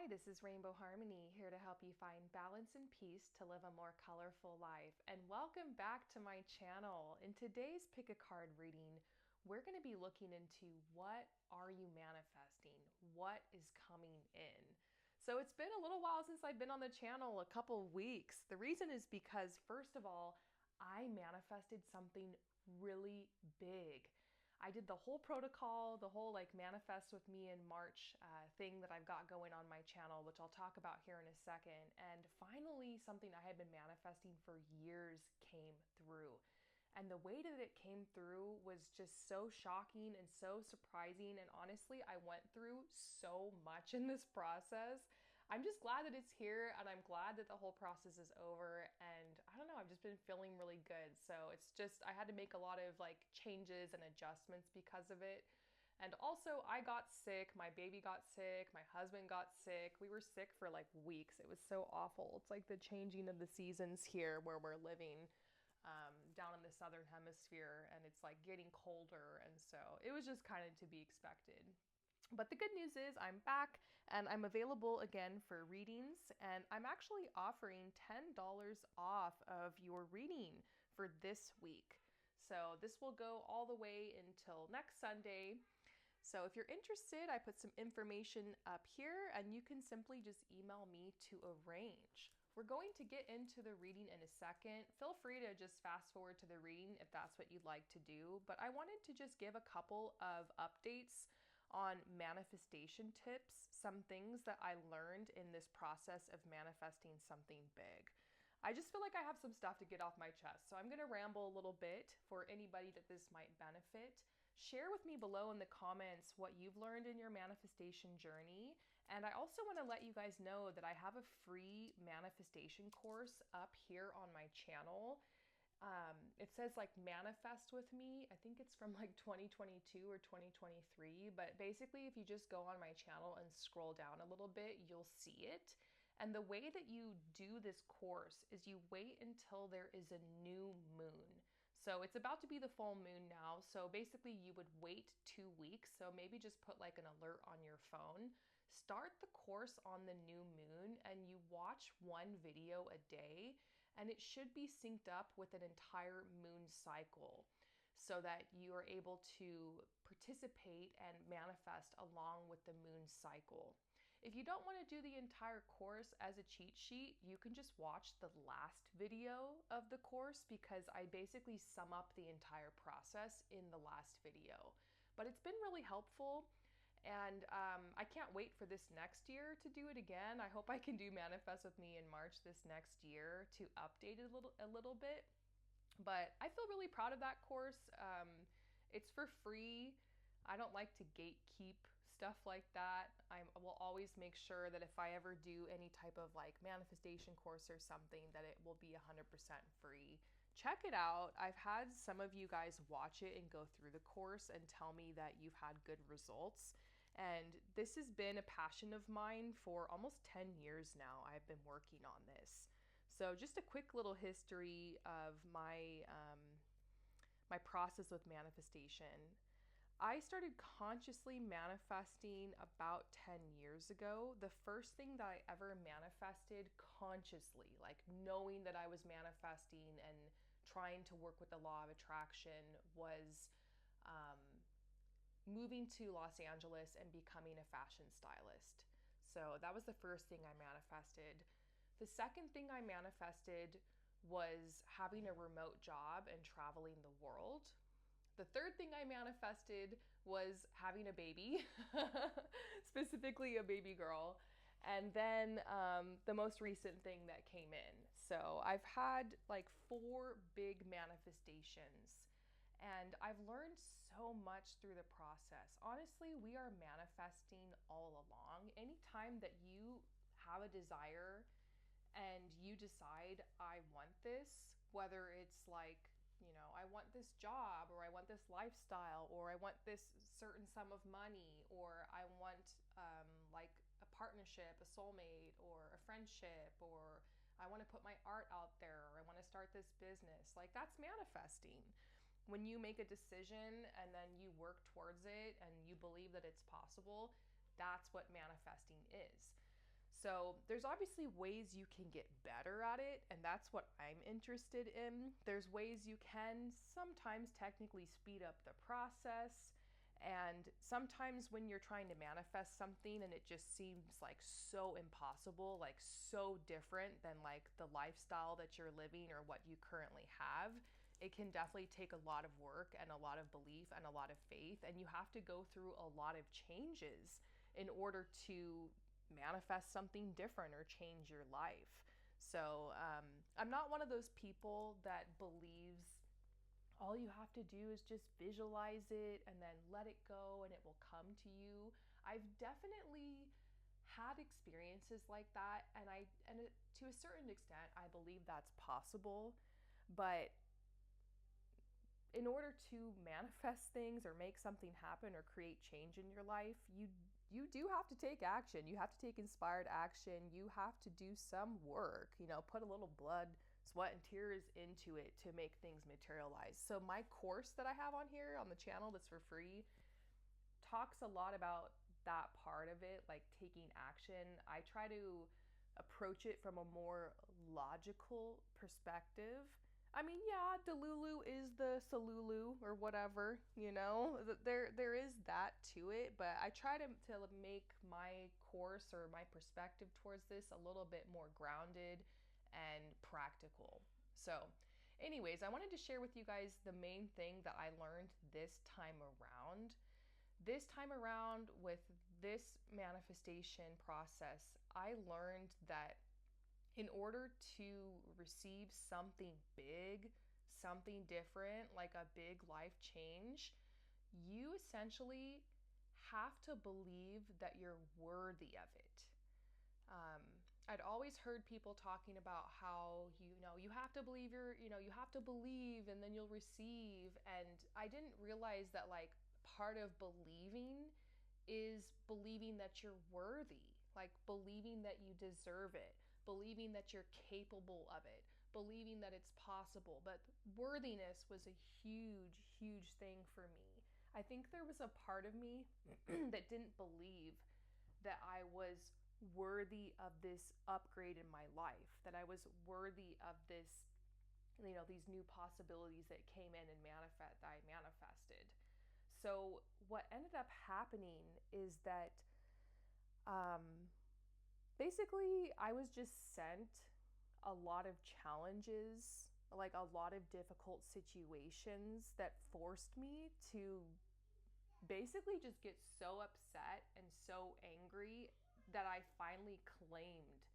this is Rainbow Harmony, here to help you find balance and peace to live a more colorful life. And welcome back to my channel. In today's Pick a Card reading, we're going to be looking into what are you manifesting? What is coming in? So it's been a little while since I've been on the channel, a couple of weeks. The reason is because, first of all, I manifested something really big. I did the whole protocol, the whole like manifest with me in March thing that I've got going on my channel, which I'll talk about here in a second. And finally, something I had been manifesting for years came through. And the way that it came through was just so shocking and so surprising. And honestly, I went through so much in this process. I'm just glad that it's here, and I'm glad that the whole process is over. And I don't know, I've just been feeling really good. So it's just, I had to make a lot of like changes and adjustments because of it. And also, I got sick, my baby got sick, my husband got sick. We were sick for like weeks. It was so awful. It's like the changing of the seasons here where we're living down in the southern hemisphere, and it's like getting colder, and so it was just kind of to be expected. But the good news is I'm back and I'm available again for readings, and I'm actually offering $10 off of your reading for this week. So this will go all the way until next Sunday. So if you're interested, I put some information up here and you can simply just email me to arrange. We're going to get into the reading in a second. Feel free to just fast forward to the reading if that's what you'd like to do. But I wanted to just give a couple of updates on manifestation tips, some things that I learned in this process of manifesting something big. I just feel like I have some stuff to get off my chest. So I'm going to ramble a little bit for anybody that this might benefit. Share with me below in the comments what you've learned in your manifestation journey. And I also want to let you guys know that I have a free manifestation course up here on my channel. It says like manifest with me. I think it's from like 2022 or 2023. But basically, if you just go on my channel and scroll down a little bit, you'll see it. And the way that you do this course is you wait until there is a new moon. So it's about to be the full moon now. So basically you would wait 2 weeks. So maybe just put like an alert on your phone. Start the course on the new moon and you watch one video a day, and it should be synced up with an entire moon cycle so that you are able to participate and manifest along with the moon cycle. If you don't want to do the entire course as a cheat sheet, you can just watch the last video of the course because I basically sum up the entire process in the last video. But it's been really helpful, and I can't wait for this next year to do it again. I hope I can do Manifest with Me in March this next year to update it a little bit. But I feel really proud of that course. It's for free. I don't like to gatekeep stuff like that. I will always make sure that if I ever do any type of like manifestation course or something, that it will be 100% free. Check it out. I've had some of you guys watch it and go through the course and tell me that you've had good results. And this has been a passion of mine for almost 10 years now. I've been working on this. So just a quick little history of my my process with manifestation. I started consciously manifesting about 10 years ago. The first thing that I ever manifested consciously, like knowing that I was manifesting and trying to work with the law of attraction, was moving to Los Angeles and becoming a fashion stylist. So that was the first thing I manifested. The second thing I manifested was having a remote job and traveling the world. The third thing I manifested was having a baby, specifically a baby girl. And then the most recent thing that came in. So I've had like 4 big manifestations, and I've learned so much through the process. Honestly, we are manifesting all along. Anytime that you have a desire and you decide, I want this, whether it's like, you know, I want this job, or I want this lifestyle, or I want this certain sum of money, or I want like a partnership, a soulmate, or a friendship, or I want to put my art out there, or I want to start this business. Like, that's manifesting. When you make a decision and then you work towards it and you believe that it's possible, that's what manifesting is. So there's obviously ways you can get better at it, and that's what I'm interested in. There's ways you can sometimes technically speed up the process. And sometimes when you're trying to manifest something and it just seems like so impossible, like so different than like the lifestyle that you're living or what you currently have, it can definitely take a lot of work and a lot of belief and a lot of faith. And you have to go through a lot of changes in order to manifest something different or change your life. So I'm not one of those people that believes all you have to do is just visualize it and then let it go and it will come to you. I've definitely had experiences like that, and to a certain extent I believe that's possible, but in order to manifest things or make something happen or create change in your life, you do have to take action. You have to take inspired action. You have to do some work, put a little blood, sweat, and tears into it to make things materialize. So my course that I have on here on the channel that's for free talks a lot about that part of it, like taking action. I try to approach it from a more logical perspective. I mean, yeah, Delulu is the Salulu or whatever, There is that to it, but I try to make my course or my perspective towards this a little bit more grounded and practical. So, anyways, I wanted to share with you guys the main thing that I learned this time around. This time around, with this manifestation process, I learned that in order to receive something big, something different, like a big life change, you essentially have to believe that you're worthy of it. Um, I'd always heard people talking about how, you have to believe you have to believe and then you'll receive. And I didn't realize that, like, part of believing is believing that you're worthy, like believing that you deserve it, believing that you're capable of it, believing that it's possible. But worthiness was a huge, huge thing for me. I think there was a part of me that didn't believe that I was worthy of this upgrade in my life, that I was worthy of this, these new possibilities that came in and that I manifested. So what ended up happening is that basically I was just sent a lot of challenges, like a lot of difficult situations that forced me to basically just get so upset and so angry that I finally claimed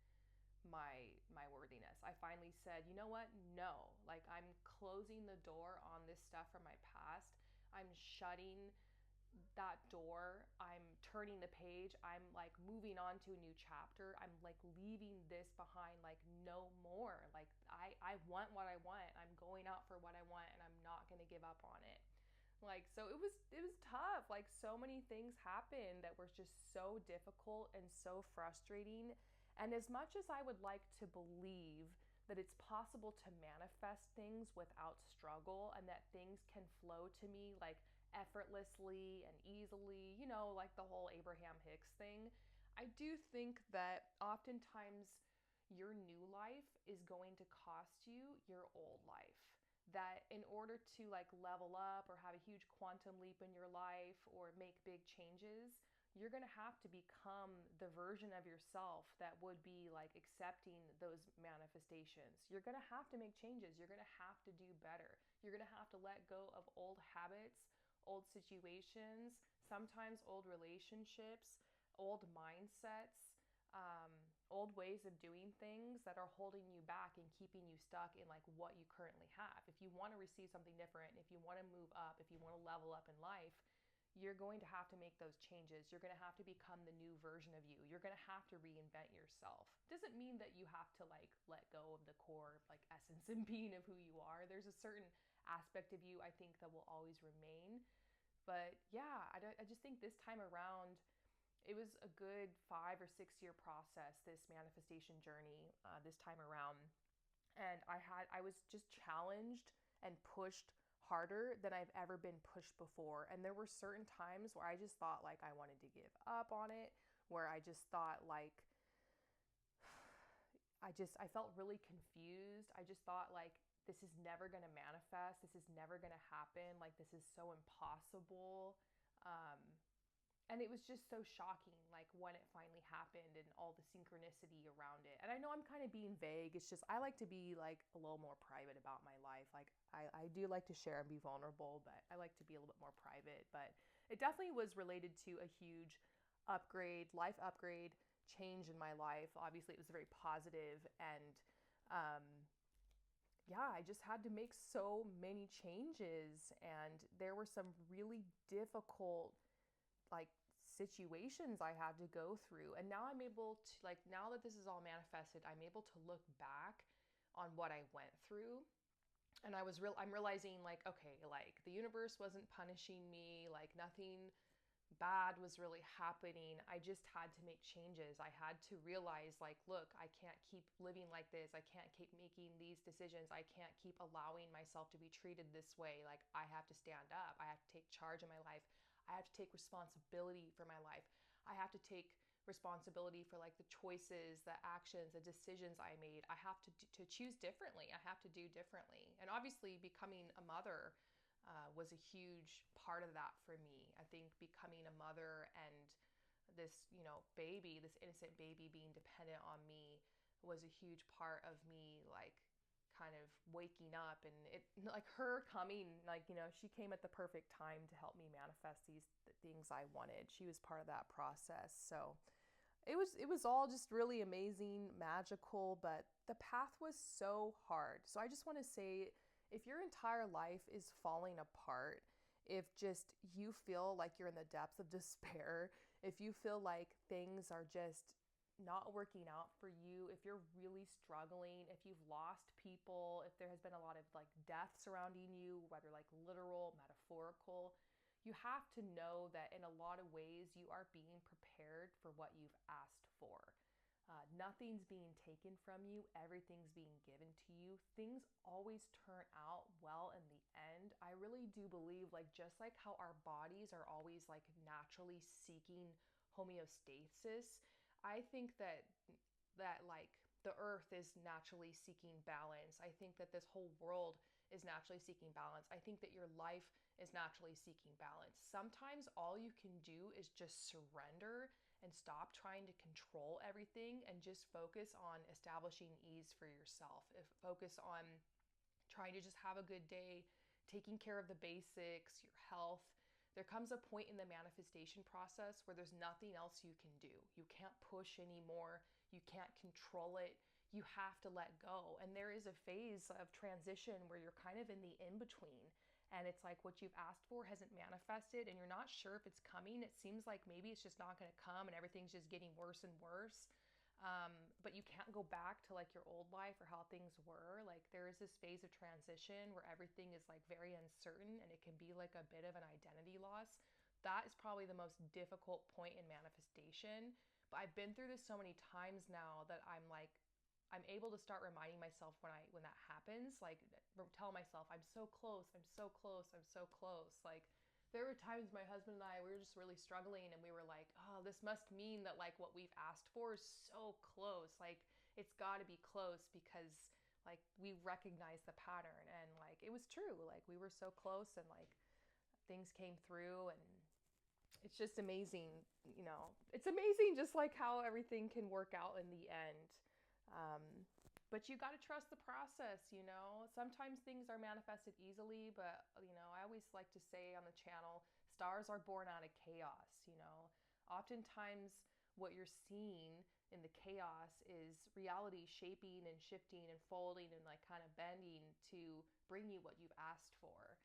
my worthiness. I finally said, you know what? No. Like, I'm closing the door on this stuff from my past. I'm shutting that door. I'm turning the page. I'm like moving on to a new chapter. I'm like leaving this behind, like no more. Like I want what I want. I'm going out for what I want and I'm not going to give up on it. Like, so it was tough. Like, so many things happened that were just so difficult and so frustrating. And as much as I would like to believe that it's possible to manifest things without struggle and that things can flow to me like effortlessly and easily, like the whole Abraham Hicks thing, I do think that oftentimes your new life is going to cost you your old life. That in order to like level up or have a huge quantum leap in your life or make big changes, you're going to have to become the version of yourself that would be like accepting those manifestations. You're going to have to make changes. You're going to have to do better. You're going to have to let go of old habits, old situations, sometimes old relationships, old mindsets, old ways of doing things that are holding you back and keeping you stuck in like what you currently have. If you want to receive something different, if you want to move up, if you want to level up in life, you're going to have to make those changes. You're going to have to become the new version of you. You're going to have to reinvent yourself. Doesn't mean that you have to like let go of the core like essence and being of who you are. There's a certain aspect of you, I think, that will always remain. But yeah, I just think this time around, it was a good 5 or 6 year process, this manifestation journey, this time around. And I was just challenged and pushed harder than I've ever been pushed before. And there were certain times where I just thought like I wanted to give up on it, where I just thought like I felt really confused. I just thought like, this is never going to manifest. This is never going to happen. Like, this is so impossible. Um, and it was just so shocking, like when it finally happened and all the synchronicity around it. And I know I'm kind of being vague. It's just, I like to be like a little more private about my life. Like I do like to share and be vulnerable, but I like to be a little bit more private. But it definitely was related to a huge life upgrade, change in my life. Obviously, it was very positive, and um, yeah, I just had to make so many changes, and there were some really difficult like situations I had to go through. And now I'm able to, like, now that this is all manifested, I'm able to look back on what I went through. And I'm realizing like, okay, like the universe wasn't punishing me, like nothing bad was really happening. I just had to make changes. I had to realize, like, look, I can't keep living like this. I can't keep making these decisions. I can't keep allowing myself to be treated this way. Like, I have to stand up. I have to take charge of my life. I have to take responsibility for my life. I have to take responsibility for like the choices, the actions, the decisions I made. I have to choose differently. I have to do differently. And obviously, becoming a mother was a huge part of that for me. I think becoming a mother and this, baby, this innocent baby being dependent on me was a huge part of me, like kind of waking up. And it, like her coming, like, she came at the perfect time to help me manifest these things I wanted. She was part of that process. So it was all just really amazing, magical, but the path was so hard. So I just want to say, if your entire life is falling apart, if just you feel like you're in the depths of despair, if you feel like things are just not working out for you, if you're really struggling, if you've lost people, if there has been a lot of like death surrounding you, whether like literal, metaphorical, you have to know that in a lot of ways you are being prepared for what you've asked for. Nothing's being taken from you, everything's being given to you. Things always turn out well in the end. I really do believe, like, just like how our bodies are always like naturally seeking homeostasis, I think that like the earth is naturally seeking balance. I think that this whole world is naturally seeking balance. I think that your life is naturally seeking balance. Sometimes all you can do is just surrender and stop trying to control everything and just focus on establishing ease for yourself. Focus on trying to just have a good day, taking care of the basics, your health. There comes a point in the manifestation process where there's nothing else you can do. You can't push anymore. You can't control it. You have to let go. And there is a phase of transition where you're kind of in the in between. And it's like what you've asked for hasn't manifested and you're not sure if it's coming. It seems like maybe it's just not going to come and everything's just getting worse and worse. But you can't go back to like your old life or how things were. Like there is this phase of transition where everything is like very uncertain and it can be like a bit of an identity loss. That is probably the most difficult point in manifestation. But I've been through this so many times now that I'm able to start reminding myself when that happens, like tell myself I'm so close, I'm so close, I'm so close. Like there were times my husband and I, we were just really struggling and we were like, oh, this must mean that like what we've asked for is so close. Like it's got to be close because like we recognize the pattern and like it was true. Like we were so close and like things came through and it's just amazing, it's amazing just like how everything can work out in the end. Um, but you got to trust the process. Sometimes things are manifested easily, but, I always like to say on the channel, stars are born out of chaos. Oftentimes, what you're seeing in the chaos is reality shaping and shifting and folding and like kind of bending to bring you what you've asked for.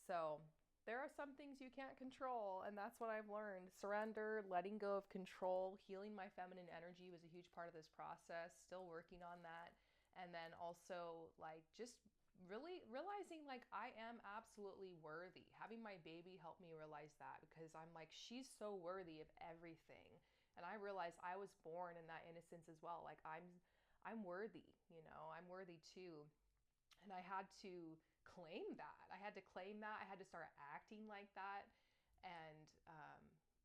So, there are some things you can't control, and that's what I've learned. Surrender, letting go of control, healing my feminine energy was a huge part of this process, still working on that. And then also, like, just really realizing, like, I am absolutely worthy. Having my baby helped me realize that because I'm like, she's so worthy of everything. And I realized I was born in that innocence as well. Like, I'm worthy, I'm worthy too. And I had to claim that. I had to claim that. I had to start acting like that. And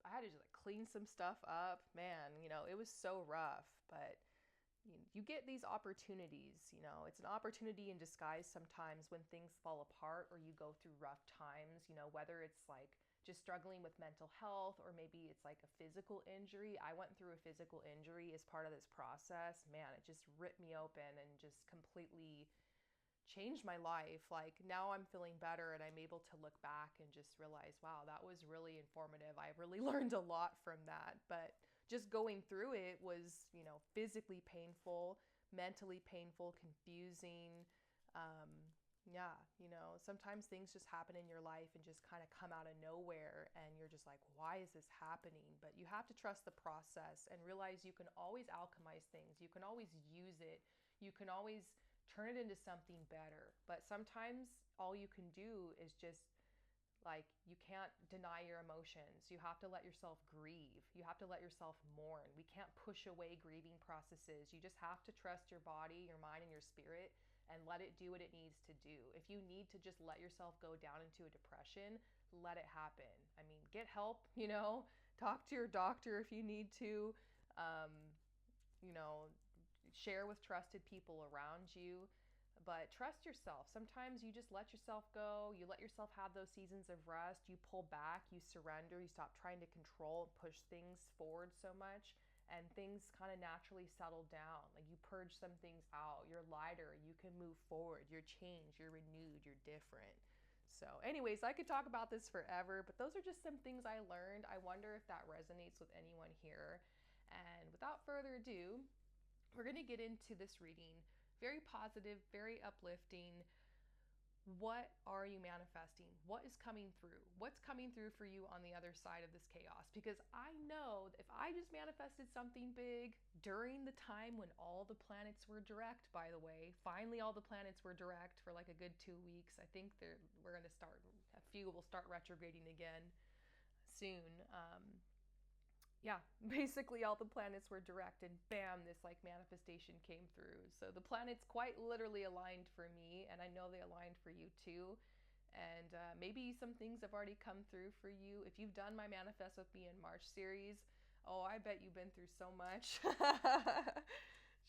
I had to just like clean some stuff up. Man, it was so rough. But you get these opportunities. It's an opportunity in disguise sometimes when things fall apart or you go through rough times, whether it's like just struggling with mental health or maybe it's like a physical injury. I went through a physical injury as part of this process. Man, it just ripped me open and just completely changed my life. Like now I'm feeling better and I'm able to look back and just realize, wow, that was really informative. I really learned a lot from that. But just going through it was, physically painful, mentally painful, confusing. Um, yeah, sometimes things just happen in your life and just kind of come out of nowhere and you're just like, why is this happening? But you have to trust the process and realize you can always alchemize things. You can always use it. You can always turn it into something better. But sometimes all you can do is just like, you can't deny your emotions. You have to let yourself grieve. You have to let yourself mourn. We can't push away grieving processes. You just have to trust your body, your mind, and your spirit and let it do what it needs to do. If you need to just let yourself go down into a depression, let it happen. I mean, get help, talk to your doctor if you need to, um, you know, share with trusted people around you, but trust yourself. Sometimes you just let yourself go. You let yourself have those seasons of rest. You pull back, you surrender, you stop trying to control and push things forward so much, and things kind of naturally settle down. Like you purge some things out. You're lighter. You can move forward. You're changed. You're renewed. You're different. So, anyways, I could talk about this forever, but those are just some things I learned. I wonder if that resonates with anyone here. And without further ado, we're going to get into this reading. Very positive, very uplifting. What are you manifesting? What is coming through? What's coming through for you on the other side of this chaos? Because I know if I just manifested something big during the time when all the planets were direct, by the way, finally all the planets were direct for like a good 2 weeks. I think we're going to start, a few will start retrograding again soon. Yeah, basically all the planets were direct and bam, this like manifestation came through. So the planets quite literally aligned for me, and I know they aligned for you too. And maybe some things have already come through for you. If you've done my Manifest with Me in March series, oh, I bet you've been through so much.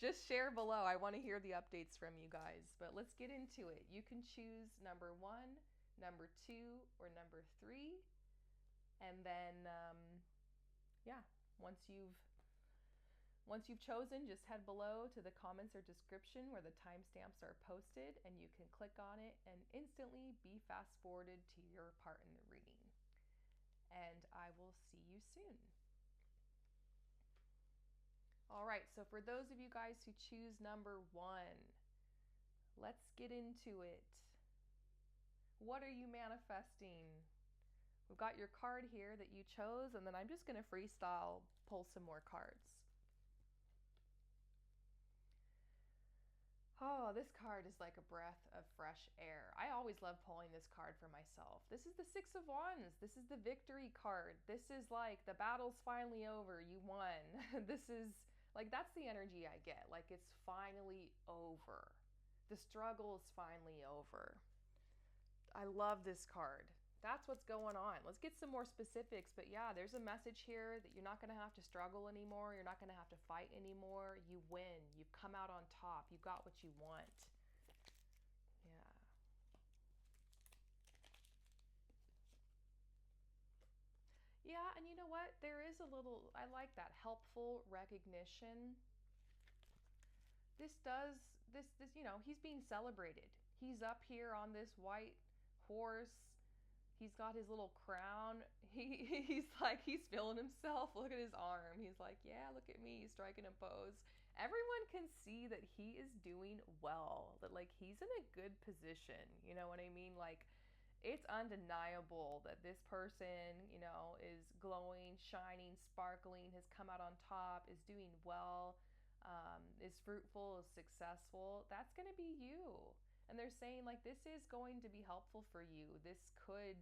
Just share below. I want to hear the updates from you guys. But let's get into it. You can choose number 1, number 2, or number 3. And then yeah, once you've chosen, just head below to the comments or description where the timestamps are posted, and you can click on it and instantly be fast forwarded to your part in the reading. And I will see you soon. All right, so for those of you guys who choose number 1, let's get into it. What are you manifesting? We've got your card here that you chose, and then I'm just going to freestyle pull some more cards. Oh, this card is like a breath of fresh air. I always love pulling this card for myself. This is the 6 of Wands. This is the victory card. This is like the battle's finally over. You won. This is like, that's the energy I get. Like it's finally over. The struggle is finally over. I love this card. That's what's going on. Let's get some more specifics. But yeah, there's a message here that you're not going to have to struggle anymore. You're not going to have to fight anymore. You win. You've come out on top. You got what you want. Yeah. Yeah, and you know what? There is a little, I like that, helpful recognition. This, he's being celebrated. He's up here on this white horse. He's got his little crown. He's like, he's feeling himself. Look at his arm. He's like, yeah, look at me, striking a pose. Everyone can see that he is doing well, that like he's in a good position. You know what I mean? Like, it's undeniable that this person, is glowing, shining, sparkling, has come out on top, is doing well, is fruitful, is successful. That's going to be you. And they're saying like, this is going to be helpful for you. This could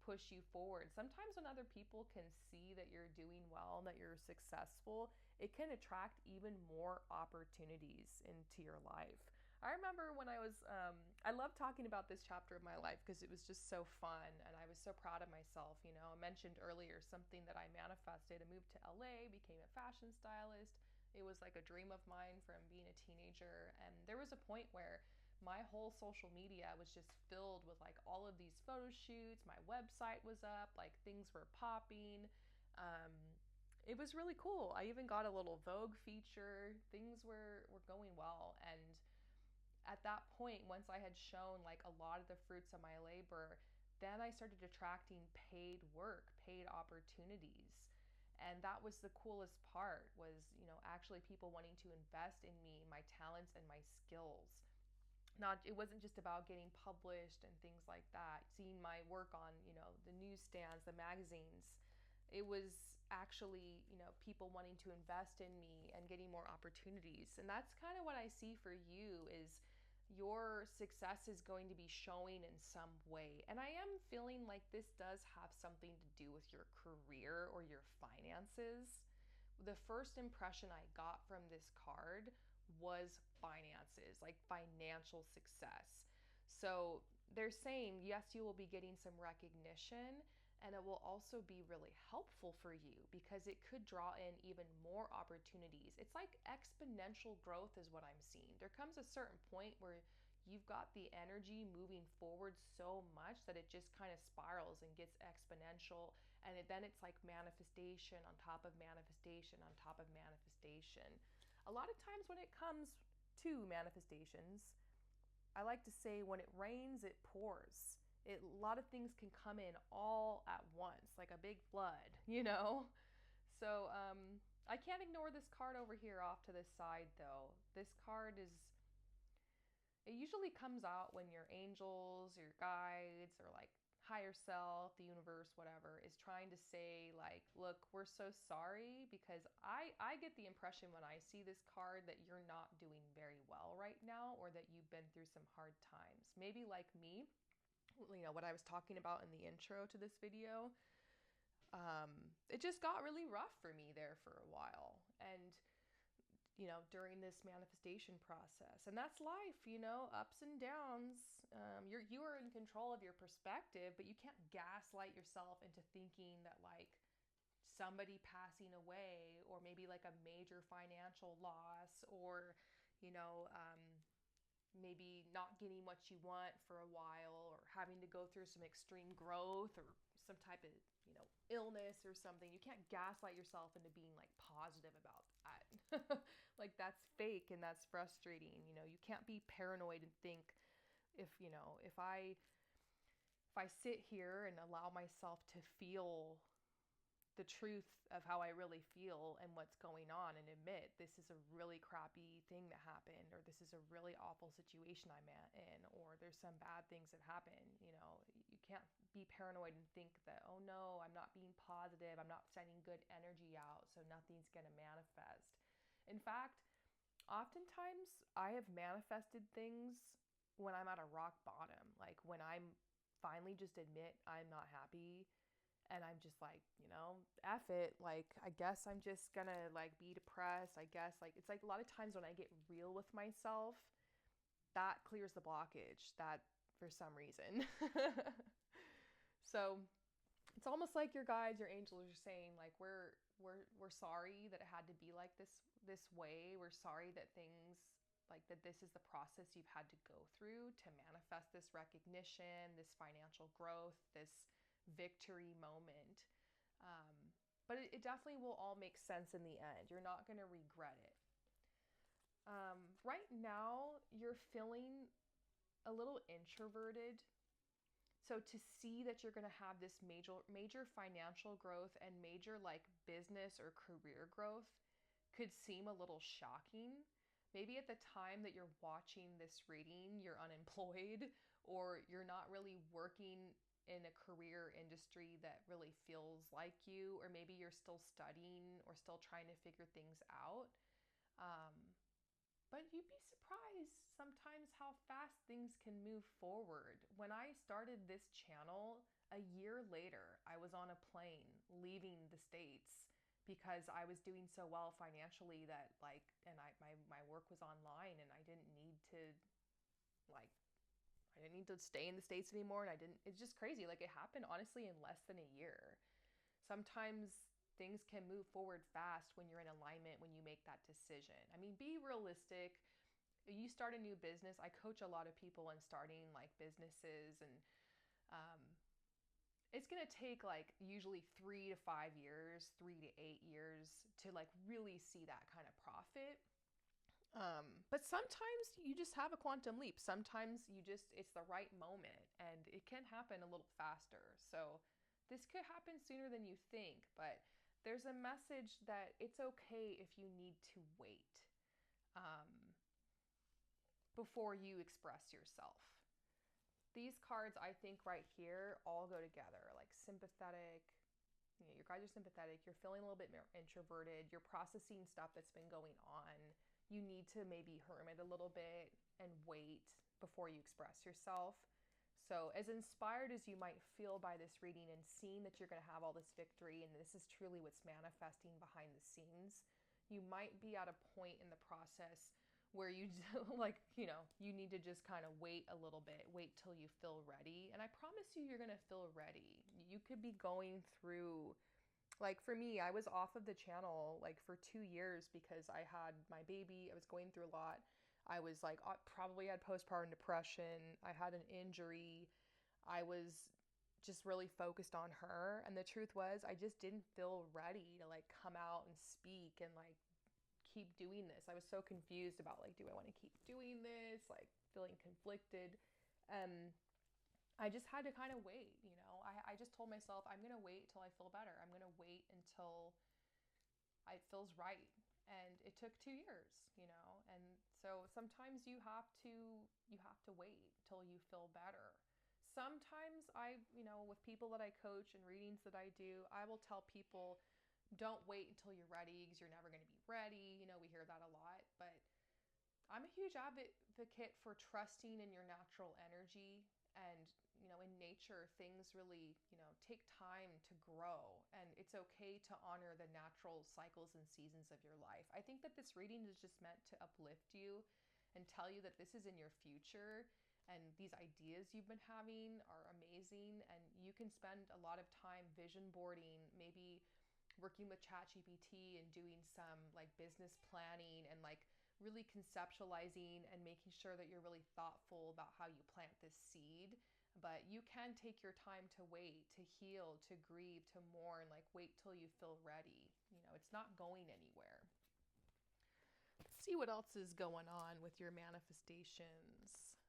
push you forward. Sometimes when other people can see that you're doing well, that you're successful, it can attract even more opportunities into your life. I remember when I was, I love talking about this chapter of my life because it was just so fun and I was so proud of myself. I mentioned earlier something that I manifested. I moved to LA, became a fashion stylist. It was like a dream of mine from being a teenager. And there was a point where my whole social media was just filled with like all of these photo shoots. My website was up, like things were popping. Um, it was really cool. I even got a little Vogue feature. Things were going well. And at that point, once I had shown like a lot of the fruits of my labor, then I started attracting paid work, paid opportunities. And that was the coolest part was, actually people wanting to invest in me, my talents and my skills. Not it wasn't just about getting published and things like that, seeing my work on, the newsstands, the magazines. It was actually, people wanting to invest in me and getting more opportunities. And that's kind of what I see for you is your success is going to be showing in some way. And I am feeling like this does have something to do with your career or your finances. The first impression I got from this card was finances, like financial success. So they're saying, yes, you will be getting some recognition, and it will also be really helpful for you because it could draw in even more opportunities. It's like exponential growth, is what I'm seeing. There comes a certain point where you've got the energy moving forward so much that it just kind of spirals and gets exponential. And then it's like manifestation on top of manifestation on top of manifestation. A lot of times when it comes to manifestations, I like to say when it rains, it pours. A lot of things can come in all at once, like a big flood. So I can't ignore this card over here off to this side, though. This card it usually comes out when your angels, your guides, or like higher self, the universe, whatever, is trying to say, like, look, we're so sorry because I get the impression when I see this card that you're not doing very well right now or that you've been through some hard times. Maybe like me, what I was talking about in the intro to this video. It just got really rough for me there for a while. And during this manifestation process. And that's life, ups and downs. You are in control of your perspective, but you can't gaslight yourself into thinking that like somebody passing away or maybe like a major financial loss or, you know, um, maybe not getting what you want for a while or having to go through some extreme growth or some type of, illness or something. You can't gaslight yourself into being like positive about that. Like that's fake and that's frustrating. You can't be paranoid and think if I sit here and allow myself to feel the truth of how I really feel and what's going on and admit this is a really crappy thing that happened or this is a really awful situation I'm in or there's some bad things that happen. You can't be paranoid and think that, oh no, I'm not being positive, I'm not sending good energy out, so nothing's going to manifest. In fact, oftentimes I have manifested things when I'm at a rock bottom, like when I'm finally just admit I'm not happy and I'm just like, F it. Like, I guess I'm just gonna like be depressed. I guess like it's like a lot of times when I get real with myself, that clears the blockage that for some reason. So it's almost like your guides, your angels are saying like we're sorry that it had to be like this way. We're sorry that things like that this is the process you've had to go through to manifest this recognition, this financial growth, this victory moment. But it definitely will all make sense in the end. You're not going to regret it. Right now, you're feeling a little introverted. So to see that you're going to have this major financial growth and major like business or career growth could seem a little shocking. Maybe at the time that you're watching this reading, you're unemployed or you're not really working in a career industry that really feels like you, or maybe you're still studying or still trying to figure things out. Um, but you'd be surprised sometimes how fast things can move forward. When I started this channel, a year later, I was on a plane leaving the States because I was doing so well financially that my work was online and like I didn't need to stay in the States anymore, and it's just crazy. Like it happened honestly in less than a year. Sometimes things can move forward fast when you're in alignment, when you make that decision. I mean, be realistic. You start a new business. I coach a lot of people in starting like businesses, and it's going to take like usually 3 to 5 years, 3 to 8 years to like really see that kind of profit. But sometimes you just have a quantum leap. Sometimes it's the right moment and it can happen a little faster. So this could happen sooner than you think, but there's a message that it's okay if you need to wait before you express yourself. These cards, I think right here, all go together, like sympathetic. You know, your guys are sympathetic. You're feeling a little bit more introverted. You're processing stuff that's been going on. You need to maybe hermit a little bit and wait before you express yourself. So as inspired as you might feel by this reading and seeing that you're going to have all this victory and this is truly what's manifesting behind the scenes, you might be at a point in the process where you like, you need to just kind of wait a little bit, wait till you feel ready. And I promise you're going to feel ready. You could be going through, like for me, I was off of the channel like for 2 years because I had my baby. I was going through a lot. I was like, probably had postpartum depression. I had an injury. I was just really focused on her. And the truth was, I just didn't feel ready to like come out and speak and like keep doing this. I was so confused about like, do I want to keep doing this? Like feeling conflicted. I just had to kind of wait, I just told myself, I'm going to wait till I feel better. I'm going to wait until it feels right. And it took 2 years, and so sometimes you have to wait till you feel better. Sometimes with people that I coach and readings that I do, I will tell people, don't wait until you're ready because you're never going to be ready. We hear that a lot, but I'm a huge advocate for trusting in your natural energy. And, in nature, things really, take time to grow. And it's okay to honor the natural cycles and seasons of your life. I think that this reading is just meant to uplift you and tell you that this is in your future. And these ideas you've been having are amazing. And you can spend a lot of time vision boarding, maybe working with ChatGPT and doing some like business planning and like really conceptualizing and making sure that you're really thoughtful about how you plant this seed. But you can take your time to wait, to heal, to grieve, to mourn, like wait till you feel ready. It's not going anywhere. Let's see what else is going on with your manifestations.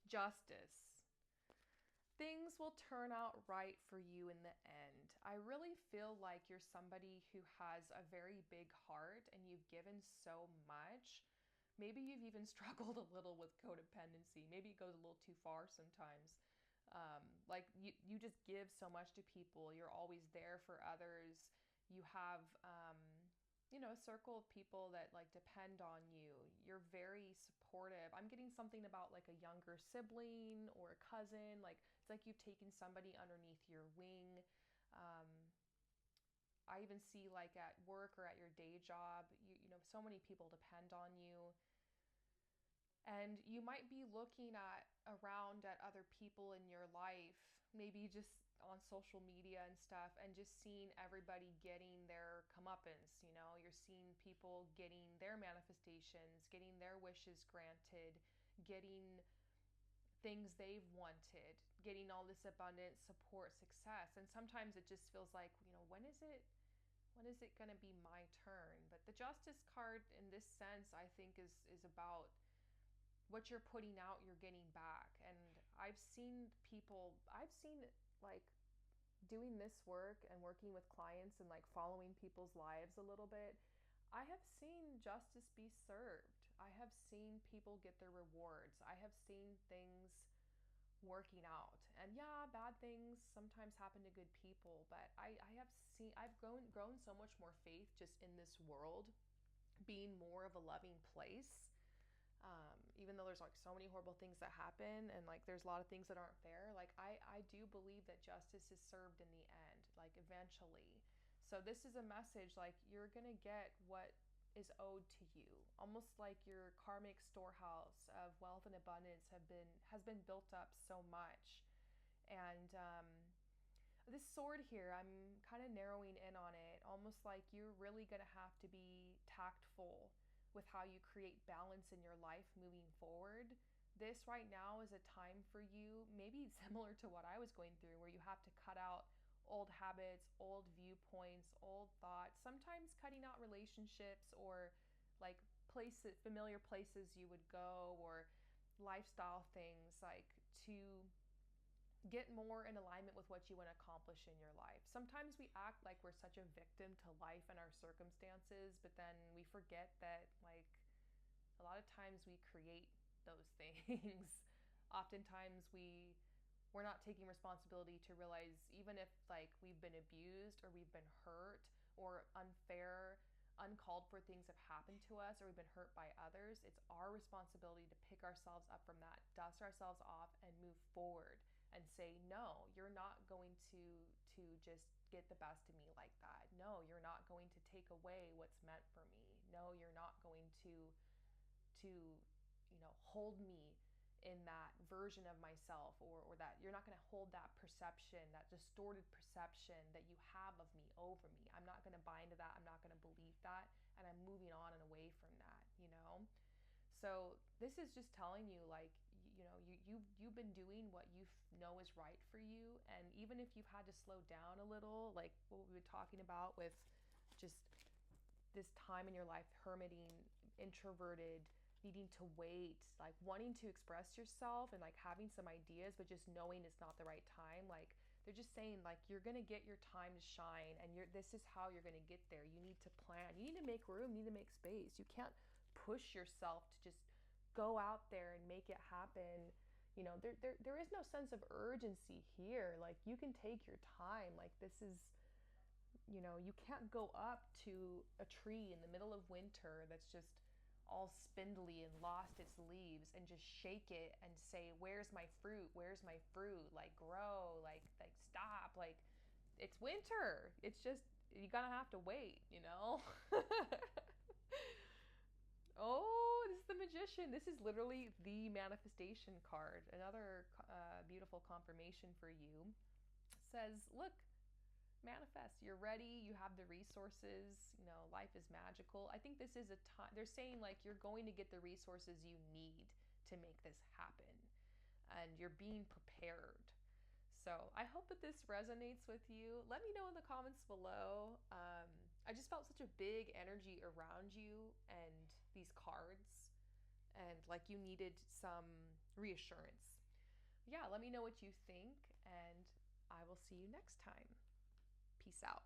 Justice. Things will turn out right for you in the end. I really feel like you're somebody who has a very big heart and you've given so much. Maybe you've even struggled a little with codependency. Maybe it goes a little too far sometimes. Like you just give so much to people. You're always there for others. You have a circle of people that like depend on you. You're very supportive. I'm getting something about like a younger sibling or a cousin. Like it's like you've taken somebody underneath your wing. I even see like at work or at your day job, so many people depend on you. And you might be looking around at other people in your life, maybe just on social media and stuff, and just seeing everybody getting their comeuppance. You're seeing people getting their manifestations, getting their wishes granted, getting things they've wanted, getting all this abundance, support, success. And sometimes it just feels like, when is it going to be my turn? But the Justice card in this sense, I think is about what you're putting out, you're getting back. And I've seen like doing this work and working with clients and like following people's lives a little bit, I have seen justice be served. I have seen people get their rewards. I have seen things working out. And yeah, bad things sometimes happen to good people, but I've grown so much more faith just in this world being more of a loving place. Even though there's like so many horrible things that happen and like there's a lot of things that aren't fair, like I do believe that justice is served in the end, like eventually. So this is a message like you're gonna get what is owed to you, almost like your karmic storehouse of wealth and abundance has been built up so much, And this sword here, I'm kind of narrowing in on it, almost like you're really going to have to be tactful with how you create balance in your life moving forward. This right now is a time for you, maybe similar to what I was going through, where you have to cut out old habits, old viewpoints, old thoughts, sometimes cutting out relationships or like places, familiar places you would go, or lifestyle things, like to get more in alignment with what you want to accomplish in your life. Sometimes we act like we're such a victim to life and our circumstances, but then we forget that, like, a lot of times we create those things. Oftentimes we're not taking responsibility to realize, even if like we've been abused or we've been hurt or unfair, uncalled for things have happened to us, or we've been hurt by others, it's our responsibility to pick ourselves up from that, dust ourselves off, and move forward and say, no, you're not going to just get the best of me like that. No, you're not going to take away what's meant for me. No, you're not going to hold me in that version of myself, or that you're not going to hold that perception, that distorted perception that you have of me over me. I'm not going to buy into that. I'm not going to believe that, and I'm moving on and away from that. So this is just telling you, like, you've been doing what you know is right for you, and even if you've had to slow down a little, like what we've been talking about with just this time in your life, hermiting, introverted, needing to wait, like wanting to express yourself and like having some ideas, but just knowing it's not the right time. Like they're just saying, like, you're gonna get your time to shine, and this is how you're gonna get there. You need to plan. You need to make room. You need to make space. You can't push yourself to just go out there and make it happen. There is no sense of urgency here. Like, you can take your time. Like, this is, you can't go up to a tree in the middle of winter that's just all spindly and lost its leaves and just shake it and say, where's my fruit? Where's my fruit? Like, grow, like stop. Like, it's winter. It's just, you're gonna have to wait. Oh, this is the Magician. This is literally the manifestation card. Another beautiful confirmation for you. It says, look, manifest. You're ready. You have the resources. Life is magical. I think this is a time, they're saying, like, you're going to get the resources you need to make this happen, and you're being prepared. So I hope that this resonates with you. Let me know in the comments below. I just felt such a big energy around you and these cards, and like you needed some reassurance. Yeah, let me know what you think, and I will see you next time. Peace out.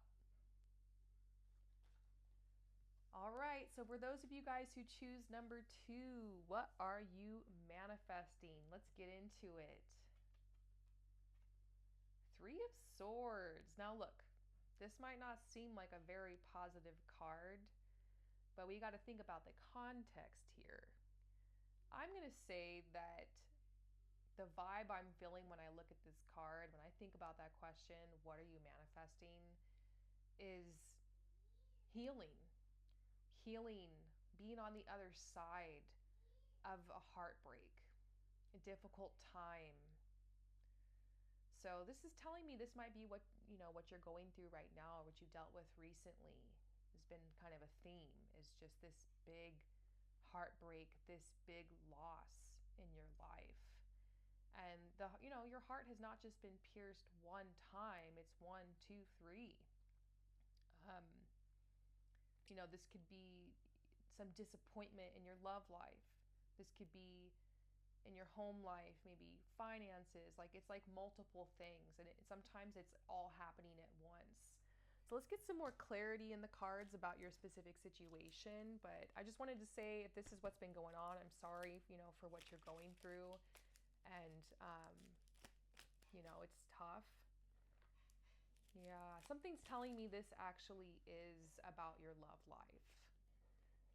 All right, so for those of you guys who choose number 2, what are you manifesting? Let's get into it. 3 of Swords. Now look, this might not seem like a very positive card, but we got to think about the context here. I'm going to say that the vibe I'm feeling when I look at this card, when I think about that question, what are you manifesting, is healing. Healing, being on the other side of a heartbreak, a difficult time. So this is telling me this might be what you're going through right now, or what you've dealt with recently. Has been kind of a theme, is just this big heartbreak, this big loss in your life. And your heart has not just been pierced one time, it's 1, 2, 3. This could be some disappointment in your love life. This could be in your home life, maybe finances. Like, it's like multiple things, and sometimes it's all happening at once. So let's get some more clarity in the cards about your specific situation. But I just wanted to say, if this is what's been going on, I'm sorry, for what you're going through. And, it's tough. Yeah, something's telling me this actually is about your love life.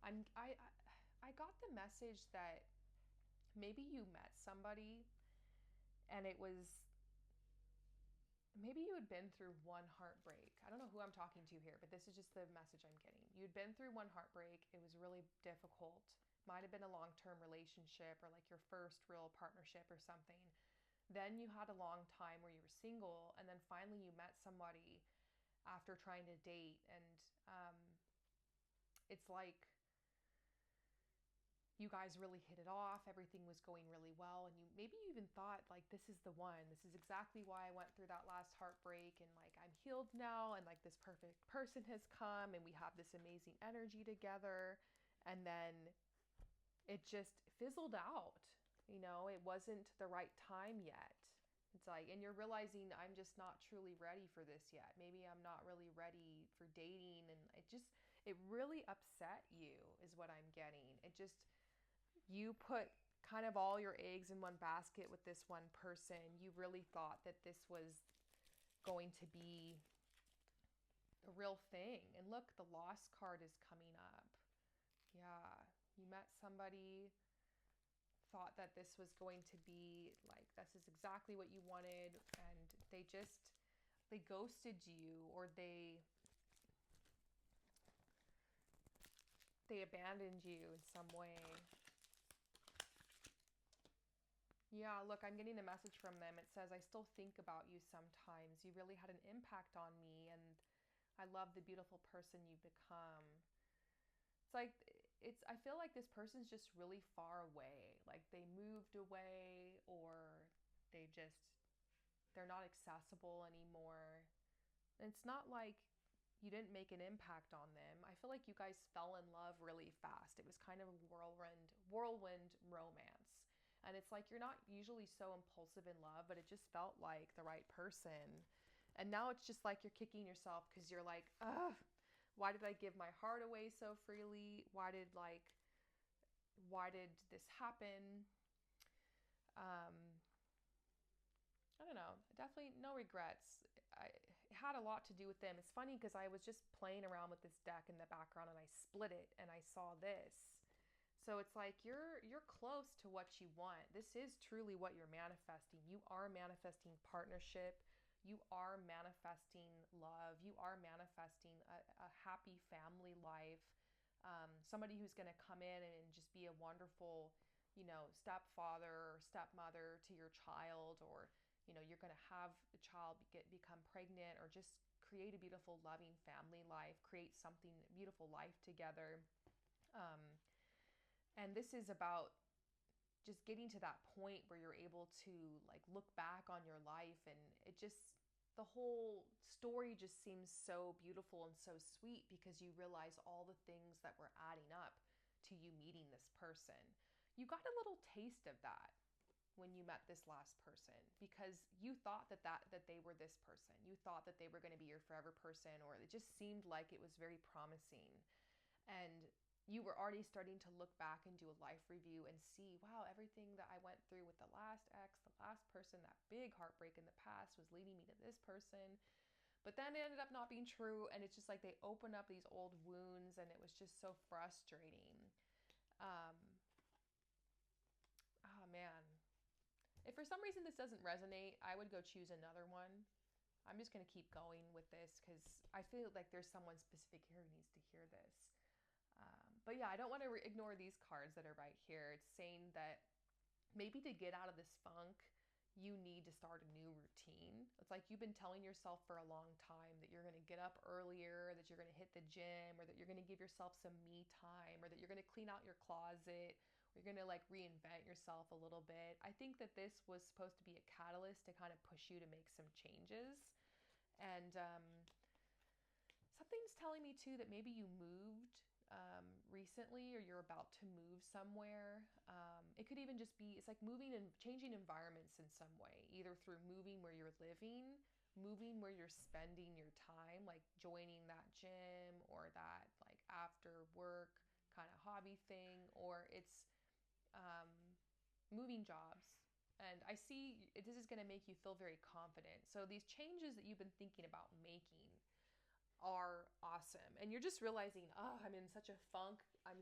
I got the message that maybe you met somebody, and maybe you had been through one heartbreak. I don't know who I'm talking to here, but this is just the message I'm getting. You'd been through one heartbreak. It was really difficult. Might have been a long-term relationship, or like your first real partnership or something. Then you had a long time where you were single, and then finally you met somebody after trying to date, and it's like you guys really hit it off, everything was going really well, and you even thought like, this is the one, this is exactly why I went through that last heartbreak, and like I'm healed now, and like this perfect person has come, and we have this amazing energy together. And then it just fizzled out. It wasn't the right time yet. It's like, and you're realizing, I'm just not truly ready for this yet. Maybe I'm not really ready for dating. And it really upset you, is what I'm getting. You put kind of all your eggs in one basket with this one person. You really thought that this was going to be a real thing. And look, the lost card is coming up. Yeah, you met somebody, thought that this was going to be like, this is exactly what you wanted, and they ghosted you, or they abandoned you in some way. Yeah, look, I'm getting a message from them. It says, I still think about you sometimes. You really had an impact on me, and I love the beautiful person you've become. I feel like this person's just really far away. Like they moved away, or they just, they're not accessible anymore. And it's not like you didn't make an impact on them. I feel like you guys fell in love really fast. It was kind of a whirlwind romance. And it's like, you're not usually so impulsive in love, but it just felt like the right person. And now it's just like you're kicking yourself because you're like, ugh, why did I give my heart away so freely? Why did this happen? I don't know. Definitely no regrets. It had a lot to do with them. It's funny because I was just playing around with this deck in the background, and I split it and I saw this. So it's like you're close to what you want. This is truly what you're manifesting. You are manifesting partnership. You are manifesting love. You are manifesting a happy family life. Somebody who's going to come in and just be a wonderful, stepfather or stepmother to your child, or you're going to have a child become pregnant, or just create a beautiful, loving family life, create something beautiful life together. And this is about just getting to that point where you're able to like look back on your life, and the whole story just seems so beautiful and so sweet, because you realize all the things that were adding up to you meeting this person. You got a little taste of that when you met this last person, because you thought that they were this person. You thought that they were going to be your forever person, or it just seemed like it was very promising. And you were already starting to look back and do a life review and see, wow, everything that I went through with the last ex, the last person, that big heartbreak in the past was leading me to this person. But then it ended up not being true. And it's just like they opened up these old wounds, and it was just so frustrating. Oh man. If for some reason this doesn't resonate, I would go choose another one. I'm just going to keep going with this because I feel like there's someone specific here who needs to hear this. But yeah, I don't want to ignore these cards that are right here. It's saying that maybe to get out of this funk, you need to start a new routine. It's like you've been telling yourself for a long time that you're going to get up earlier, that you're going to hit the gym, or that you're going to give yourself some me time, or that you're going to clean out your closet, or you're going to like reinvent yourself a little bit. I think that this was supposed to be a catalyst to kind of push you to make some changes. And something's telling me too that maybe you moved recently, or you're about to move somewhere. It could even just be, it's like moving and changing environments in some way, either through moving where you're living, moving where you're spending your time, like joining that gym or that like after work kind of hobby thing, or it's um, moving jobs. And I see this is going to make you feel very confident. So these changes that you've been thinking about making are awesome. And you're just realizing, oh, I'm in such a funk. I've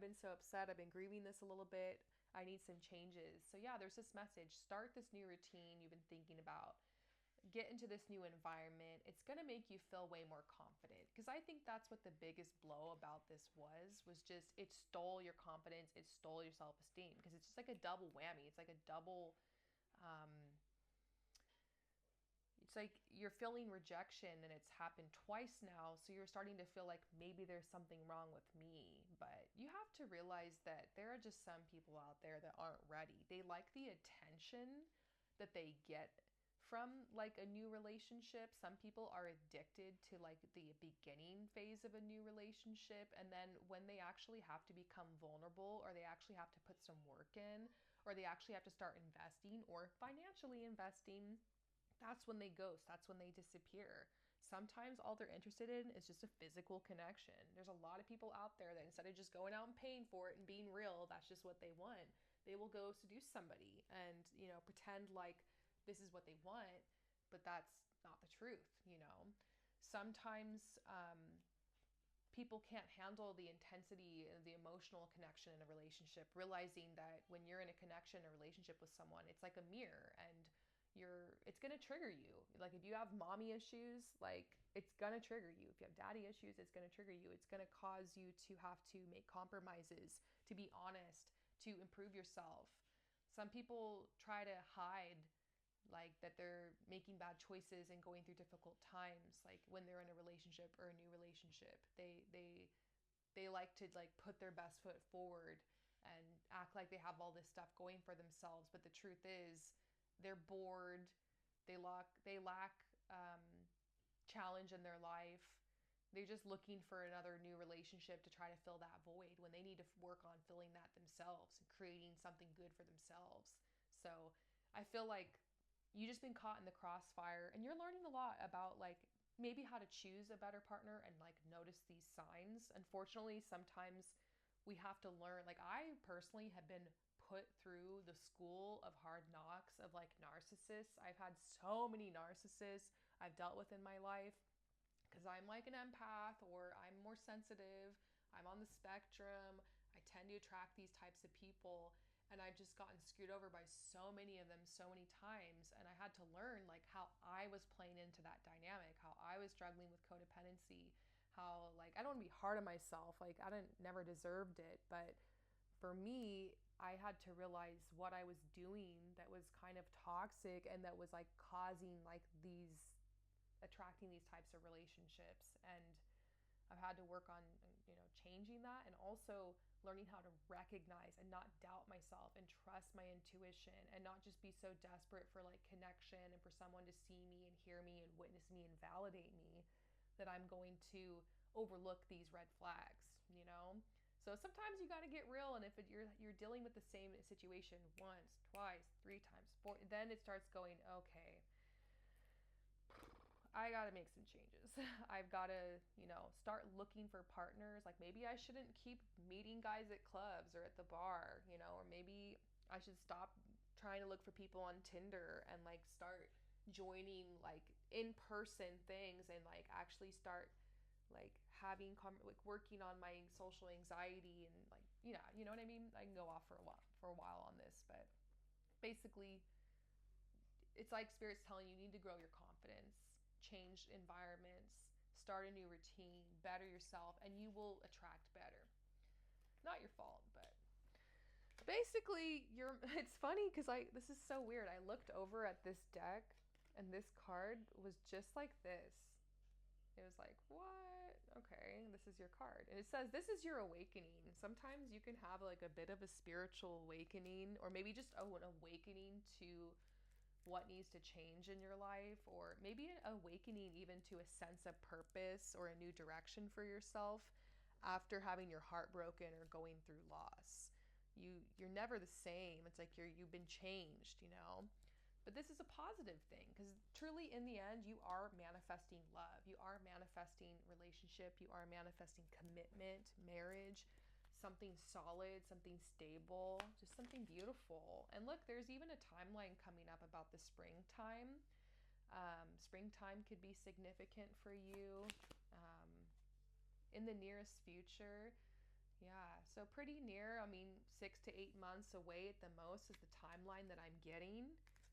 been so upset. I've been grieving this a little bit. I need some changes. So yeah, there's this message. Start this new routine you've been thinking about. Get into this new environment. It's going to make you feel way more confident, because I think that's what the biggest blow about this was just it stole your confidence. It stole your self-esteem, because it's just like a double whammy. It's like a double it's like you're feeling rejection and it's happened twice now, so you're starting to feel like maybe there's something wrong with me. But you have to realize that there are just some people out there that aren't ready. They like the attention that they get from like a new relationship. Some people are addicted to like the beginning phase of a new relationship, and then when they actually have to become vulnerable, or they actually have to put some work in, or they actually have to start investing or financially investing, that's when they ghost. That's when they disappear. Sometimes all they're interested in is just a physical connection. There's a lot of people out there that instead of just going out and paying for it and being real, that's just what they want. They will go seduce somebody and, pretend like this is what they want, but that's not the truth. Sometimes people can't handle the intensity and the emotional connection in a relationship, realizing that when you're in a connection, a relationship with someone, it's like a mirror, and it's going to trigger you. Like if you have mommy issues, like it's going to trigger you. If you have daddy issues, it's going to trigger you. It's going to cause you to have to make compromises, to be honest, to improve yourself. Some people try to hide like that they're making bad choices and going through difficult times, like when they're in a relationship or a new relationship. They like to like put their best foot forward and act like they have all this stuff going for themselves, but the truth is they're bored. They lack challenge in their life. They're just looking for another new relationship to try to fill that void when they need to work on filling that themselves and creating something good for themselves. So I feel like you just been caught in the crossfire, and you're learning a lot about like maybe how to choose a better partner and like notice these signs. Unfortunately, sometimes we have to learn. Like I personally have been put through the school of hard knocks of like narcissists. I've had so many narcissists I've dealt with in my life because I'm like an empath, or I'm more sensitive. I'm on the spectrum. I tend to attract these types of people, and I've just gotten screwed over by so many of them so many times. And I had to learn like how I was playing into that dynamic, how I was struggling with codependency, how like I don't want to be hard on myself. Like I didn't never deserved it, but for me, I had to realize what I was doing that was kind of toxic and that was like causing like these attracting these types of relationships. And I've had to work on, changing that, and also learning how to recognize and not doubt myself and trust my intuition, and not just be so desperate for like connection and for someone to see me and hear me and witness me and validate me that I'm going to overlook these red flags. So sometimes you got to get real, and if you're dealing with the same situation once, twice, three times, four, then it starts going, okay, I got to make some changes. I've got to, start looking for partners. Like maybe I shouldn't keep meeting guys at clubs or at the bar, or maybe I should stop trying to look for people on Tinder and like start joining like in-person things, and like actually start like like working on my social anxiety, and like, you know what I mean? I can go off for a while on this, but basically it's like spirit's telling you need to grow your confidence, change environments, start a new routine, better yourself, and you will attract better. Not your fault, but basically it's funny because this is so weird. I looked over at this deck and this card was just like this. It was like, what? Okay, this is your card. And it says, this is your awakening. Sometimes you can have like a bit of a spiritual awakening, or maybe just an awakening to what needs to change in your life, or maybe an awakening even to a sense of purpose or a new direction for yourself after having your heart broken or going through loss. You're never the same. It's like you've been changed. But this is a positive thing, because truly in the end, you are manifesting love. You are manifesting relationship. You are manifesting commitment, marriage, something solid, something stable, just something beautiful. And look, there's even a timeline coming up about the springtime. Springtime could be significant for you in the nearest future. Yeah, so pretty near. I mean, 6 to 8 months away at the most is the timeline that I'm getting.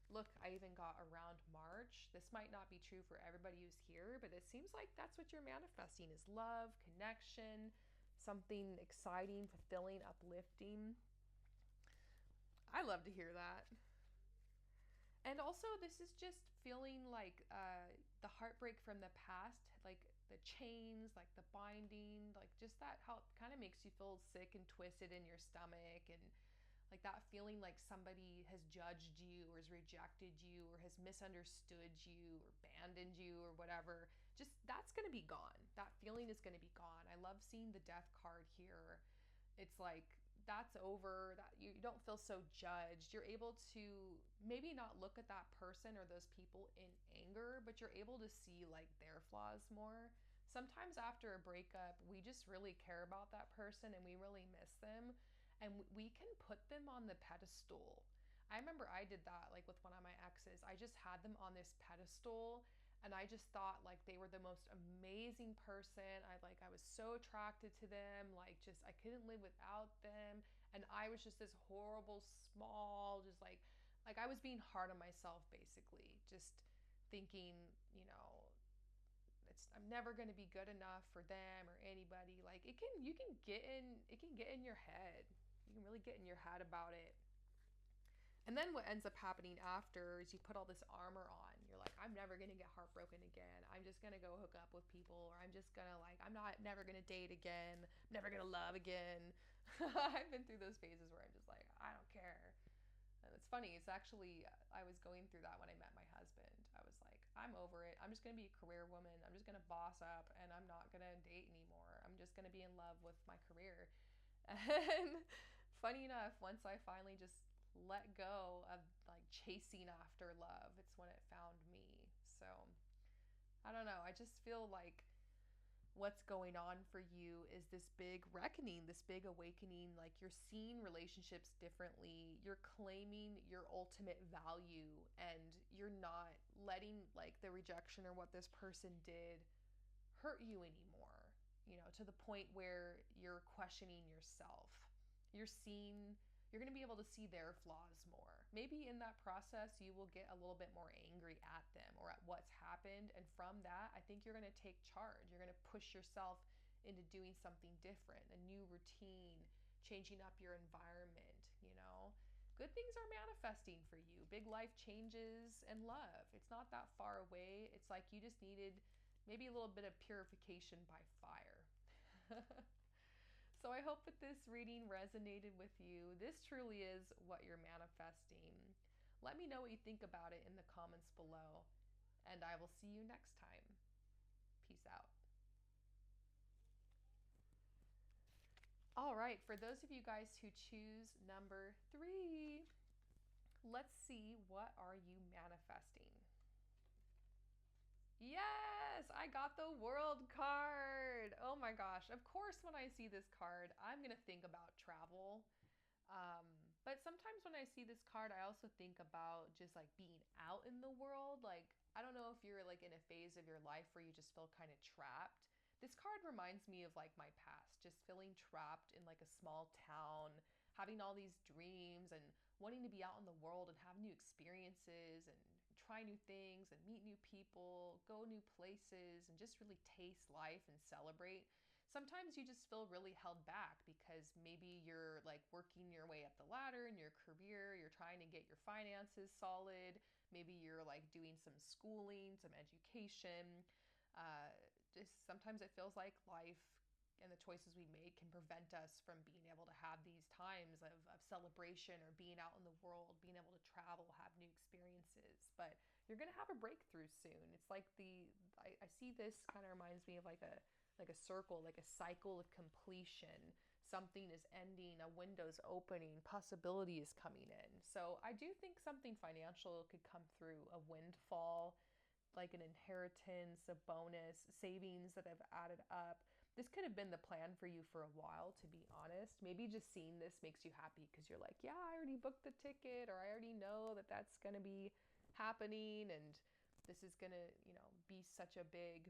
Look, I even got around March. This might not be true for everybody who's here, but it seems like that's what you're manifesting is love, connection, something exciting, fulfilling, uplifting. I love to hear that. And also, this is just feeling like the heartbreak from the past, like the chains, like the binding, like just that how it kind of makes you feel sick and twisted in your stomach, and like that feeling like somebody has judged you or has rejected you or has misunderstood you or abandoned you or whatever. Just that's going to be gone. That feeling is going to be gone. I love seeing the death card here. It's like that's over, that you don't feel so judged. You're able to maybe not look at that person or those people in anger, but you're able to see like their flaws more. Sometimes after a breakup, we just really care about that person and we really miss them, and we can put them on the pedestal. I remember I did that like with one of my exes. I just had them on this pedestal, and I just thought like they were the most amazing person. I was so attracted to them, like just I couldn't live without them, and I was just this horrible small, just like I was being hard on myself basically, just thinking, you know, I'm never going to be good enough for them or anybody. Like it can get in your head. You can really get in your head about it. And then what ends up happening after is you put all this armor on. You're like, I'm never gonna get heartbroken again. I'm just gonna go hook up with people, or I'm just gonna like, I'm not never gonna date again. I'm never gonna love again. I've been through those phases where I'm just like, I don't care. And it's funny. It's actually I was going through that when I met my husband. I was like, I'm over it. I'm just gonna be a career woman. I'm just gonna boss up, and I'm not gonna date anymore. I'm just gonna be in love with my career. And funny enough, once I finally just let go of like chasing after love, it's when it found me. So I don't know. I just feel like what's going on for you is this big reckoning, this big awakening. Like you're seeing relationships differently. You're claiming your ultimate value, and you're not letting like the rejection or what this person did hurt you anymore, you know, to the point where you're questioning yourself. You're seeing, you're going to be able to see their flaws more. Maybe in that process, you will get a little bit more angry at them or at what's happened. And from that, I think you're going to take charge. You're going to push yourself into doing something different, a new routine, changing up your environment, you know. Good things are manifesting for you. Big life changes and love. It's not that far away. It's like you just needed maybe a little bit of purification by fire. So I hope that this reading resonated with you. This truly is what you're manifesting. Let me know what you think about it in the comments below, and I will see you next time. Peace out. All right, for those of you guys who choose number 3, let's see, what are you manifesting? Yes, I got the world card. Oh my gosh. Of course, when I see this card, I'm going to think about travel. Um, but sometimes when I see this card, I also think about just like being out in the world. Like, I don't know if you're like in a phase of your life where you just feel kind of trapped. This card reminds me of like my past, just feeling trapped in like a small town, having all these dreams and wanting to be out in the world and have new experiences and try new things and meet new people, go new places, and just really taste life and celebrate. Sometimes you just feel really held back because maybe you're like working your way up the ladder in your career, you're trying to get your finances solid, maybe you're like doing some schooling, some education. Uh, just sometimes it feels like life and the choices we make can prevent us from being able to have these times of celebration or being out in the world, being able to travel, have new experiences. But you're gonna have a breakthrough soon. It's like I see this kind of reminds me of like a circle, like a cycle of completion. Something is ending, a window's opening, possibility is coming in. So I do think something financial could come through, a windfall, like an inheritance, a bonus, savings that have added up. This could have been the plan for you for a while, to be honest. Maybe just seeing this makes you happy because you're like, yeah, I already booked the ticket, or I already know that that's going to be happening, and this is going to, you know, be such a big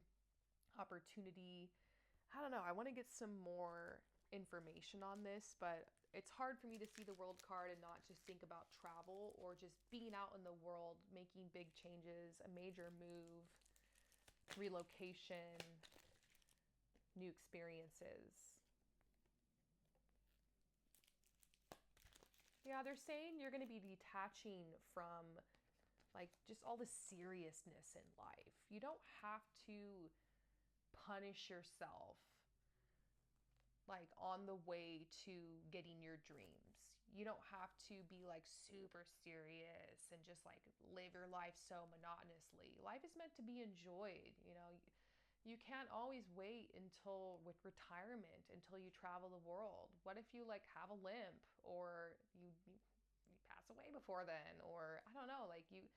opportunity. I don't know. I want to get some more information on this, but it's hard for me to see the world card and not just think about travel or just being out in the world, making big changes, a major move, relocation, new experiences. Yeah, they're saying you're going to be detaching from like just all the seriousness in life. You don't have to punish yourself like on the way to getting your dreams. You don't have to be like super serious and just like live your life so monotonously. Life is meant to be enjoyed, you know. You can't always wait until with retirement until you travel the world. What if you like have a limp or you pass away before then, or I don't know, like you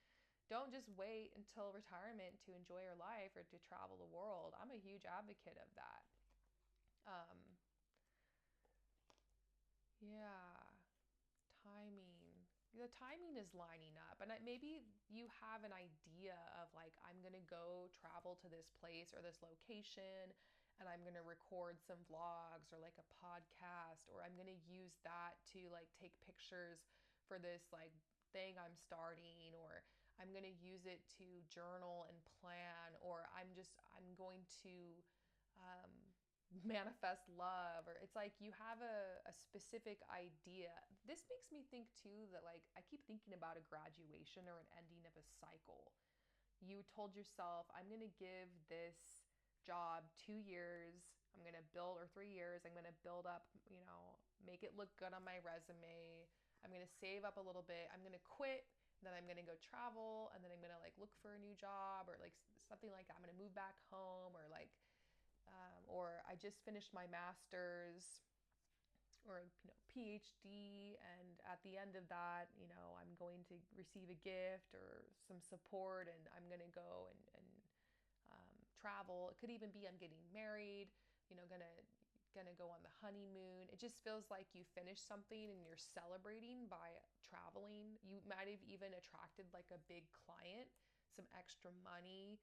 don't just wait until retirement to enjoy your life or to travel the world. I'm a huge advocate of that. Um, yeah, timing. The timing is lining up, and maybe you have an idea of like, I'm gonna go travel to this place or this location, and I'm gonna record some vlogs or like a podcast, or I'm gonna use that to like take pictures for this like thing I'm starting, or I'm gonna use it to journal and plan, or I'm going to um, manifest love, or it's like you have a specific idea. This makes me think too that like I keep thinking about a graduation or an ending of a cycle. You told yourself, I'm going to give this job 2 years, I'm going to build, or 3 years, I'm going to build up, you know, make it look good on my resume, I'm going to save up a little bit, I'm going to quit, then I'm going to go travel, and then I'm going to like look for a new job or like something like that. I'm going to move back home, or like or I just finished my master's or PhD, and at the end of that, I'm going to receive a gift or some support, and I'm going to go and travel. It could even be I'm getting married, gonna go on the honeymoon. It just feels like you finished something and you're celebrating by traveling. You might have even attracted like a big client, some extra money,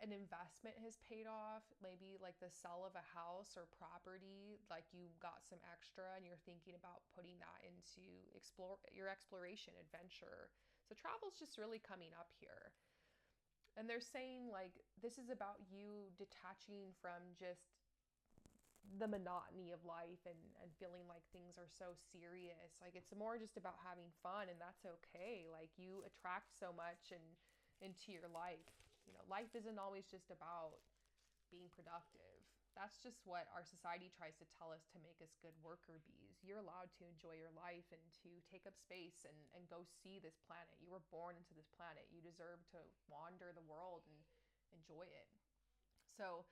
an investment has paid off, maybe like the sale of a house or property, like you got some extra and you're thinking about putting that into your exploration adventure. So travel's just really coming up here. And they're saying like this is about you detaching from just the monotony of life and feeling like things are so serious. Like it's more just about having fun, and that's okay. Like you attract so much and into your life. Life isn't always just about being productive. That's just what our society tries to tell us to make us good worker bees. You're allowed to enjoy your life and to take up space and go see this planet. You were born into this planet. You deserve to wander the world and enjoy it. So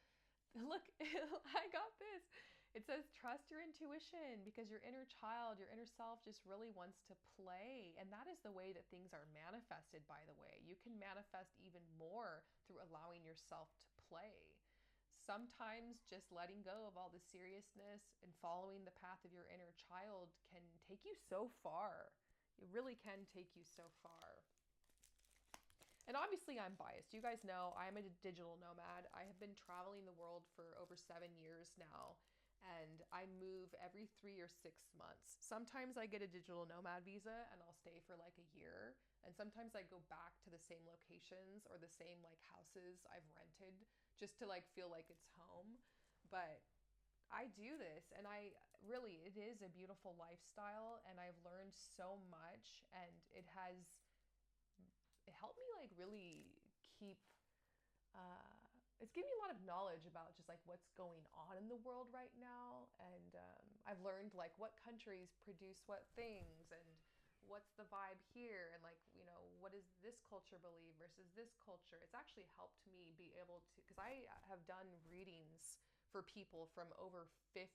look, I got this. It says trust your intuition, because your inner child, your inner self just really wants to play. And that is the way that things are manifested, by the way. You can manifest even more through allowing yourself to play. Sometimes just letting go of all the seriousness and following the path of your inner child can take you so far. It really can take you so far. And obviously I'm biased. You guys know I'm a digital nomad. I have been traveling the world for over 7 years now, and I move every 3 or 6 months. Sometimes I get a digital nomad visa and I'll stay for like a year. And sometimes I go back to the same locations or the same like houses I've rented just to like feel like it's home. But I do this, and it is a beautiful lifestyle, and I've learned so much, and it helped me like really keep it's given me a lot of knowledge about just like what's going on in the world right now. And I've learned like what countries produce what things, and what's the vibe here, and like what does this culture believe versus this culture. It's actually helped me be able to, because I have done readings for people from over 50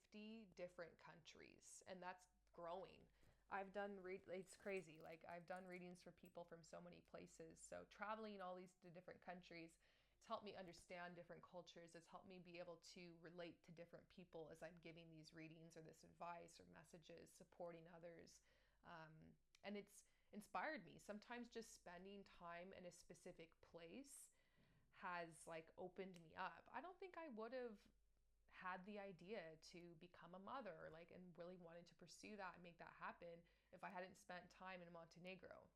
different countries, and that's growing. It's crazy. Like I've done readings for people from so many places. So traveling all these to different countries, it's helped me understand different cultures. It's helped me be able to relate to different people as I'm giving these readings or this advice or messages, supporting others. And it's inspired me. Sometimes just spending time in a specific place has like opened me up. I don't think I would have had the idea to become a mother, like, and really wanted to pursue that and make that happen if I hadn't spent time in Montenegro.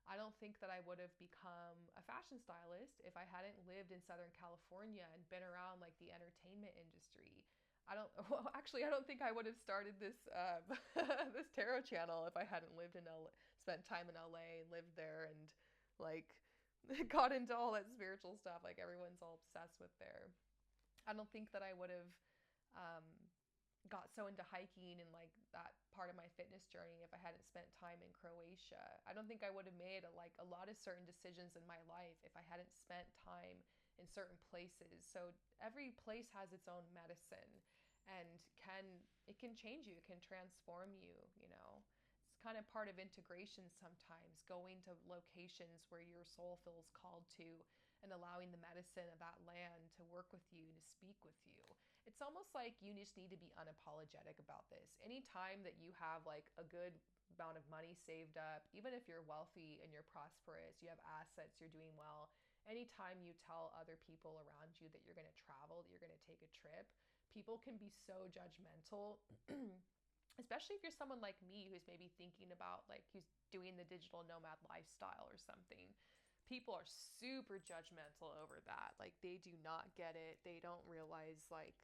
I don't think that I would have become a fashion stylist if I hadn't lived in Southern California and been around like the entertainment industry. I don't think I would have started this this tarot channel if I hadn't lived in spent time in LA and lived there and like got into all that spiritual stuff like everyone's all obsessed with there. I don't think that I would have um, got so into hiking and like that part of my fitness journey if I hadn't spent time in Croatia. I don't think I would have made a lot of certain decisions in my life if I hadn't spent time in certain places. So every place has its own medicine and it can change you, it can transform you, you know. It's kind of part of integration sometimes, going to locations where your soul feels called to and allowing the medicine of that land to work with you, to speak with you. It's almost like you just need to be unapologetic about this. Anytime that you have like a good amount of money saved up, even if you're wealthy and you're prosperous, you have assets, you're doing well, anytime you tell other people around you that you're going to travel, that you're going to take a trip, people can be so judgmental. Especially if you're someone like me who's maybe thinking about like who's doing the digital nomad lifestyle or something. People are super judgmental over that. Like they do not get it. They don't realize like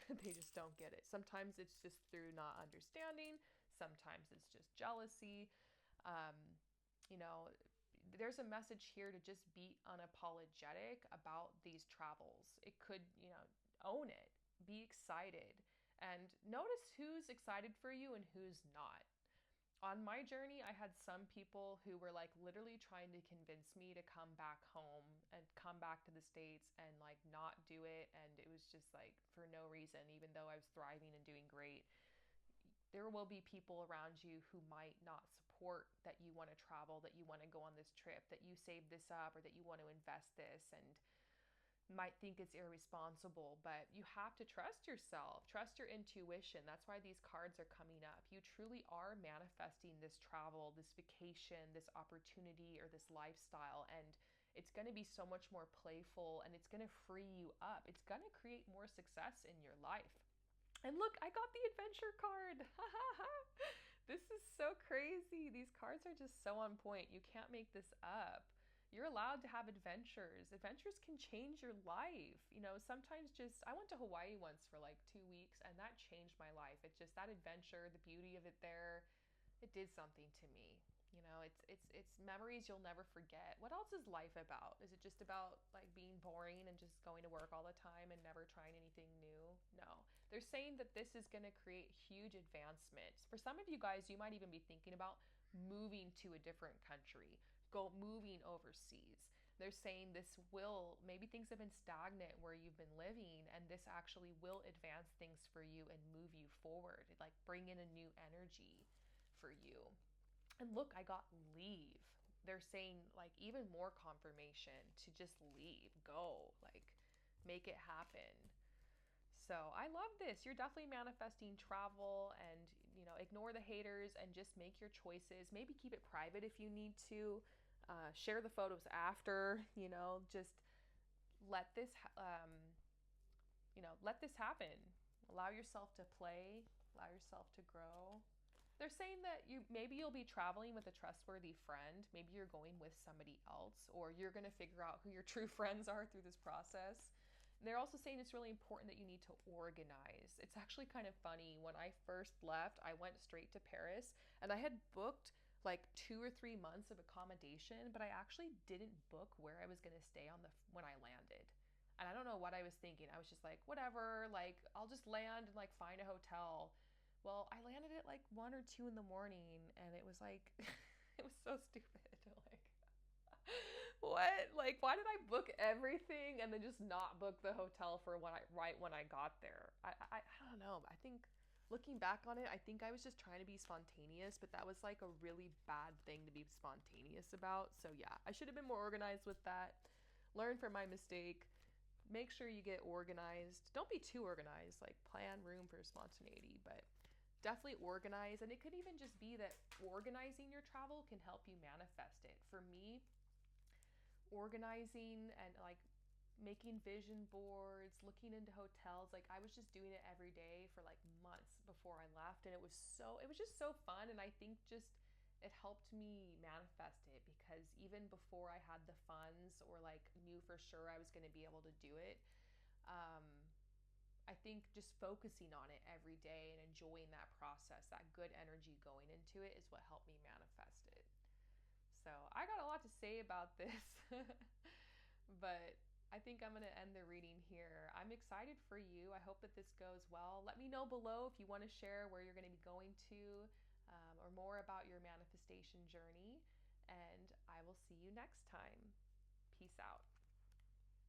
they just don't get it. Sometimes it's just through not understanding. Sometimes it's just jealousy. Um, you know, there's a message here to just be unapologetic about these travels. It could, you know, own it, be excited, and notice who's excited for you and who's not. On my journey, I had some people who were like literally trying to convince me to come back home and come back to the States and like not do it. And it was just like for no reason, even though I was thriving and doing great. There will be people around you who might not support that you want to travel, that you want to go on this trip, that you save this up, or that you want to invest this, and might think it's irresponsible, but you have to trust yourself, trust your intuition. That's why these cards are coming up. You truly are manifesting this travel, this vacation, this opportunity, or this lifestyle, and it's going to be so much more playful and it's going to free you up. It's going to create more success in your life. And look, I got the adventure card. This is so crazy. These cards are just so on point. You can't make this up. You're allowed to have adventures. Adventures can change your life. You know, sometimes just, I went to Hawaii once for like 2 weeks and that changed my life. It's just that adventure, the beauty of it there, it did something to me. You know, it's memories you'll never forget. What else is life about? Is it just about like being boring and just going to work all the time and never trying anything new? No. They're saying that this is going to create huge advancements. For some of you guys, you might even be thinking about moving to a different country, moving overseas. They're saying this will, maybe things have been stagnant where you've been living, and this actually will advance things for you and move you forward, like bring in a new energy for you. And look, I got leave. They're saying like even more confirmation to just leave, go, like make it happen. So I love this. You're definitely manifesting travel, and you know, ignore the haters and just make your choices. Maybe keep it private if you need to. Share the photos after. You know, just let this, let this happen. Allow yourself to play. Allow yourself to grow. They're saying that you'll be traveling with a trustworthy friend. Maybe you're going with somebody else, or you're going to figure out who your true friends are through this process. And they're also saying it's really important that you need to organize. It's actually kind of funny. When I first left, I went straight to Paris and I had booked like 2 or 3 months of accommodation, but I actually didn't book where I was going to stay when I landed. And I don't know what I was thinking. I was just like, whatever, like I'll just land and like find a hotel. Well, I landed at like 1 or 2 in the morning, and it was like, it was so stupid. Like, what? Like, why did I book everything and then just not book the hotel for right when I got there? I don't know. I think looking back on it, I think I was just trying to be spontaneous, but that was like a really bad thing to be spontaneous about. So yeah, I should have been more organized with that. Learn from my mistake. Make sure you get organized. Don't be too organized. Like, plan room for spontaneity, but definitely organize. And it could even just be that organizing your travel can help you manifest it. For me, organizing and like making vision boards, looking into hotels, like I was just doing it every day for like months before I left, and it was just so fun. And I think just it helped me manifest it, because even before I had the funds or like knew for sure I was going to be able to do it, um, I think just focusing on it every day and enjoying that process, that good energy going into it, is what helped me manifest it. So I got a lot to say about this, but I think I'm going to end the reading here. I'm excited for you. I hope that this goes well. Let me know below if you want to share where you're going to be going to, or more about your manifestation journey. And I will see you next time. Peace out.